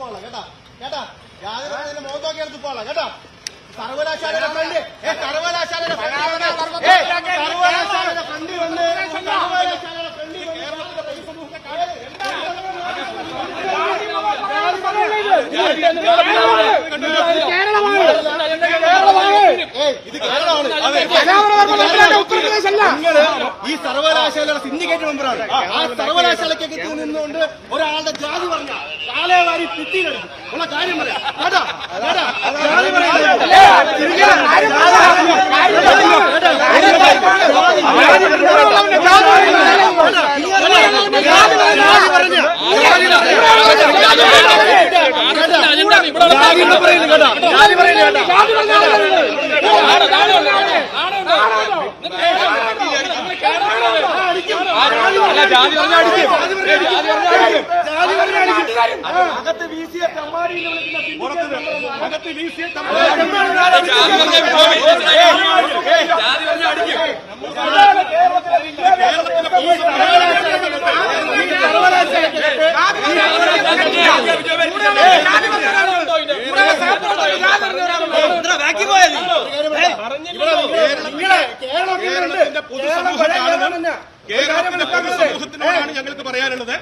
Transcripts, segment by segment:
തുപ്പാളാ കേട്ടാ കേട്ടാ യാതൊരു മുഖത്തോക്കിയാണ് തുപ്പാളാ കേട്ടാ സർവകലാശാലയുടെ ഫ്രണ്ട് സർവകലാശാലയുടെ ഫ്രണ്ടിൽ വന്ന് സർവകലാശാലയുടെ ഫ്രണ്ടിൽ ഇത് കേരളമാണ്. ഈ സർവകലാശാലയുടെ സിൻഡിക്കേറ്റ് മെമ്പറാണ്. ആ സർവകലാശാലയ്ക്ക് നിന്നുകൊണ്ട് ഒരാളുടെ ജാതി പറഞ്ഞ കാലേ വാരി പിറ്റിയിലെടുക്കും ഉള്ള കാര്യം പറയാം കേട്ടാ കേട്ടാ ജാതി പറഞ്ഞ അകത്ത് വീശിയ തമ്മാടിയിൽ അകത്ത് വീശിയ കേരളത്തിന്റെ പൊതുസമൂഹത്തിനോടാണ് ഞങ്ങൾക്ക് പറയാനുള്ളത്.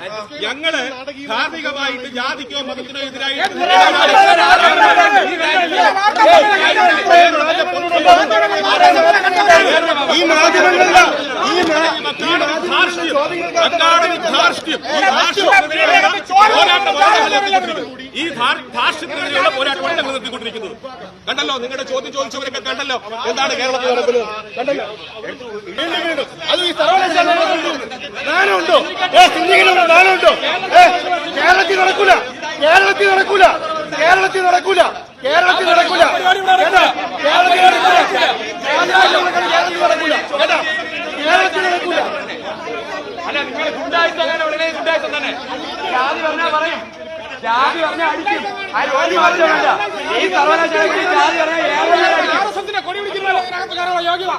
ഞങ്ങള് ധാർമ്മികമായിട്ട് ജാതിക്കോ മതത്തിനോ എതിരായിട്ട് ഈ മാധ്യമങ്ങളുടെ ഈ ധാർഷ്ട്യത്തിനെതിരെയുള്ള പോരാട്ടമാണ് ഞങ്ങൾ നിർത്തിക്കൊണ്ടിരിക്കുന്നത്. കണ്ടല്ലോ, നിങ്ങളുടെ ചോദ്യം ചോദിച്ചവരൊക്കെ കണ്ടല്ലോ എന്താണ് കേരളത്തിൽ നടക്കുന്നത്. കണ്ടല്ലോ, അത് ഈ സർവകലാശാല നാനുണ്ടോ നാനുണ്ടോ കേരളത്തിൽ നടക്കൂല കേരളത്തിൽ നടക്കൂല കേരളത്തിൽ നടക്കൂല കേരളത്തിൽ നടക്കൂല കേരളത്തിൽ നടക്കൂല കേട്ടാ കേരളത്തിൽ നടക്കൂല. അല്ല, നിങ്ങൾ ഗുണ്ടായിട്ട് അങ്ങനെ ഉടനെ ഗുണ്ടായിട്ട് തന്നെ ജാതി പറഞ്ഞാൽ പറയും, ജാതി പറഞ്ഞാൽ അടിക്കും. ആ ഒരു മാറ്റം വേണ്ട. ഈ സർവകലാശാല ജാതി പറഞ്ഞാൽ കൊടി പിടിക്കുന്ന യോഗ്യത